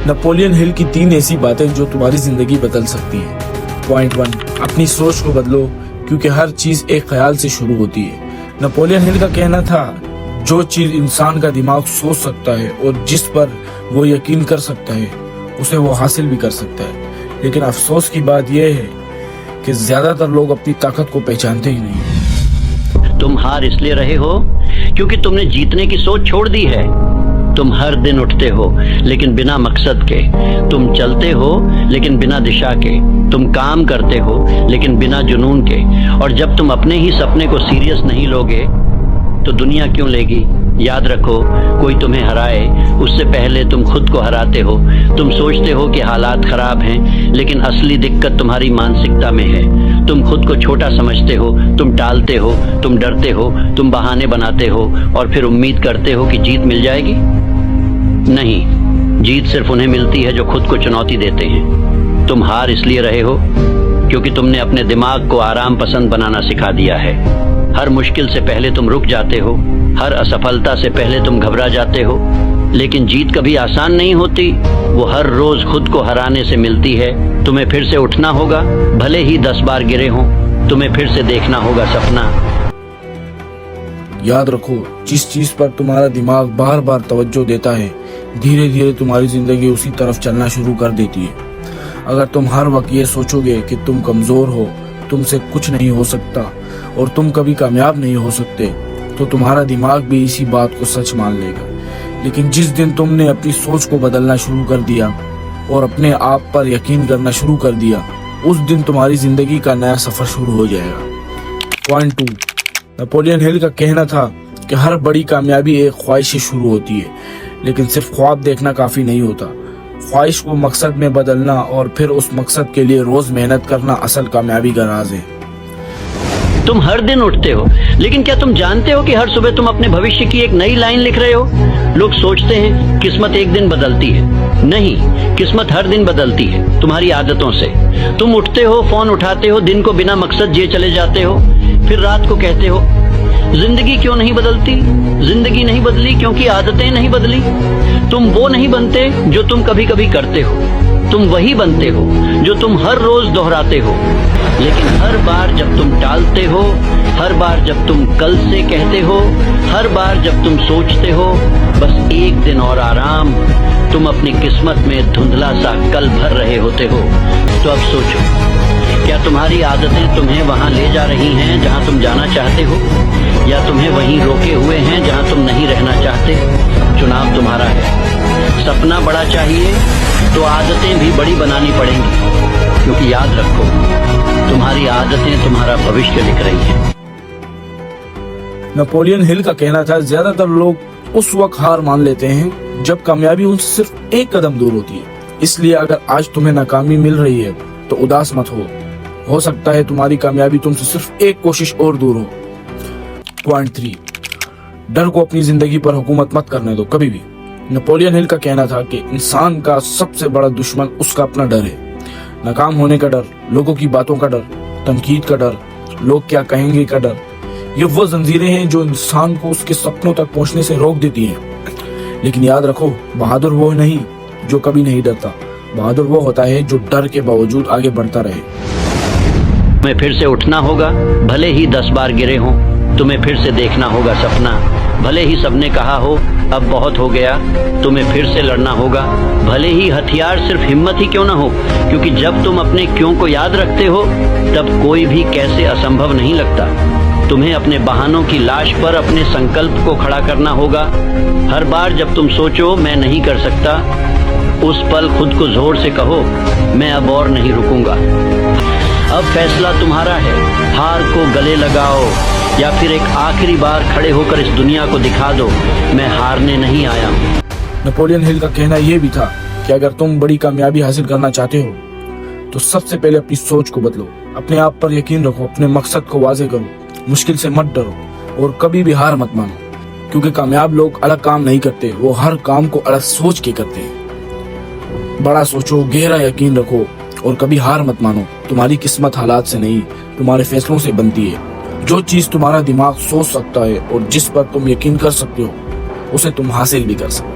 Napoleon Hill की 3 ऐसी बातें जो तुम्हारी जिंदगी बदल सकती हैं। पॉइंट 1, अपनी सोच को बदलो, क्योंकि हर चीज एक ख्याल से शुरू होती है। नेपोलियन हिल का कहना था, जो चीज इंसान का दिमाग सोच सकता है और जिस पर वो यकीन कर सकता है, उसे वो हासिल भी कर सकता है। लेकिन अफसोस की बात यह है कि ज्यादातर लोग अपनी ताकत को पहचानते ही नहीं। तुम हार इसलिए रहे हो क्योंकि तुमने जीतने की सोच छोड़ दी है। तुम हर दिन उठते हो लेकिन बिना मकसद के, तुम चलते हो लेकिन बिना दिशा के, तुम काम करते हो लेकिन बिना जुनून के। और जब तुम अपने ही सपने को सीरियस नहीं लोगे तो दुनिया क्यों लेगी। याद रखो, कोई तुम्हें हराए उससे पहले तुम खुद को हराते हो। तुम सोचते हो कि हालात खराब हैं, लेकिन असली दिक्कत तुम्हारी मानसिकता में है। तुम खुद को छोटा समझते हो, तुम टालते हो, तुम डरते हो, तुम बहाने बनाते हो और फिर उम्मीद करते हो कि जीत मिल जाएगी। नहीं, जीत सिर्फ उन्हें मिलती है जो खुद को चुनौती देते हैं। तुम हार इसलिए रहे हो क्योंकि तुमने अपने दिमाग को आराम पसंद बनाना सिखा दिया है। हर मुश्किल से पहले तुम रुक जाते हो, हर असफलता से पहले तुम घबरा जाते हो। लेकिन जीत कभी आसान नहीं होती, वो हर रोज खुद को हराने से मिलती है। तुम्हें फिर से उठना होगा, भले ही 10 बार गिरे हों। तुम्हें फिर से देखना होगा सपना। याद रखो, जिस चीज पर तुम्हारा दिमाग बार बार तवज्जो देता है, धीरे धीरे तुम्हारी जिंदगी उसी तरफ चलना शुरू कर देती है। अगर तुम हर वक्त ये सोचोगे कि तुम कमजोर हो, तुमसे कुछ नहीं हो सकता और तुम कभी कामयाब नहीं हो सकते, तो तुम्हारा दिमाग भी इसी बात को सच मान लेगा। लेकिन जिस दिन तुमने अपनी सोच को बदलना शुरू कर दिया और अपने आप पर यकीन करना शुरू कर दिया, उस दिन तुम्हारी जिंदगी का नया सफर शुरू हो जाएगा। पॉइंट 2, नेपोलियन हिल का कहना था कि हर बड़ी कामयाबी एक ख्वाहिश से शुरू होती है, लेकिन सिर्फ ख्वाब देखना काफी नहीं होता। ख्वाहिश को मकसद में बदलना और फिर उस मकसद के लिए रोज मेहनत करना असल कामयाबी का राज है। तुम हर दिन उठते हो, लेकिन क्या तुम जानते हो कि हर सुबह तुम अपने भविष्य की एक नई लाइन लिख रहे हो? लोग सोचते हैं किस्मत एक दिन बदलती है। नहीं, किस्मत हर दिन बदलती है तुम्हारी आदतों से। तुम उठते हो, फोन उठाते हो, दिन को बिना मकसद जिए चले जाते हो, फिर रात को कहते हो जिंदगी क्यों नहीं बदलती। जिंदगी नहीं बदली क्योंकि आदतें नहीं बदली। तुम वो नहीं बनते जो तुम कभी कभी करते हो, तुम वही बनते हो जो तुम हर रोज दोहराते हो। लेकिन हर बार जब तुम टालते हो, हर बार जब तुम कल से कहते हो, हर बार जब तुम सोचते हो बस एक दिन और आराम, तुम अपनी किस्मत में धुंधला सा कल भर रहे होते हो। तो अब सोचो, क्या तुम्हारी आदतें तुम्हें वहां ले जा रही हैं जहां तुम जाना चाहते हो, या तुम्हें वहीं रोके हुए हैं जहां तुम नहीं रहना चाहते? चुनाव तुम्हारा है। सपना बड़ा चाहिए तो आदतें भी बड़ी बनानी पड़ेंगी, क्योंकि याद रखो, तुम्हारी आदतें तुम्हारा भविष्य लिख रही हैं। नेपोलियन हिल का कहना था, ज्यादातर लोग उस वक्त हार मान लेते हैं जब कामयाबी उनसे सिर्फ एक कदम दूर होती है। इसलिए अगर आज तुम्हें नाकामी मिल रही है तो उदास मत हो सकता है तुम्हारी कामयाबी तुमसे सिर्फ एक कोशिश और दूर हो। पॉइंट 3, डर को अपनी जिंदगी पर हुकूमत मत करने दो कभी भी। नेपोलियन हिल का कहना था कि इंसान का सबसे बड़ा दुश्मन उसका अपना डर है। नाकाम होने का डर, लोगों की बातों का डर, तनकीद का डर, लोग क्या कहेंगे का डर, ये वो जंजीरें हैं जो इंसान को उसके सपनों तक पहुंचने से रोक देती हैं। लेकिन याद रखो, बहादुर वो नहीं जो कभी नहीं डरता, बहादुर वो होता है जो डर के बावजूद आगे बढ़ता रहे। तुम्हें फिर से उठना होगा, भले ही 10 बार गिरे हों। तुम्हें फिर से देखना होगा सपना, भले ही सबने कहा हो अब बहुत हो गया। तुम्हें फिर से लड़ना होगा, भले ही हथियार सिर्फ हिम्मत ही क्यों ना हो, क्योंकि जब तुम अपने क्यों को याद रखते हो तब कोई भी कैसे असंभव नहीं लगता। तुम्हें अपने बहानों की लाश पर अपने संकल्प को खड़ा करना होगा। हर बार जब तुम सोचो मैं नहीं कर सकता, उस पल खुद को जोर से कहो मैं अब और नहीं रुकूंगा। अब फैसला तुम्हारा है, हार को गले लगाओ या फिर एक आखिरी बार खड़े होकर इस दुनिया को दिखा दो मैं हारने नहीं आया हूँ। नेपोलियन हिल का कहना यह भी था कि अगर तुम बड़ी कामयाबी हासिल करना चाहते हो तो सबसे पहले अपनी सोच को बदलो, अपने आप पर यकीन रखो, अपने मकसद को वाजे करो, मुश्किल से मत डरो और कभी भी हार मत मानो। क्योंकि कामयाब लोग अलग काम नहीं करते, वो हर काम को अलग सोच के करते हैं। बड़ा सोचो, गहरा यकीन रखो और कभी हार मत मानो। तुम्हारी किस्मत हालात से नहीं, तुम्हारे फैसलों से बनती है। जो चीज तुम्हारा दिमाग सोच सकता है और जिस पर तुम यकीन कर सकते हो, उसे तुम हासिल भी कर सकते हो।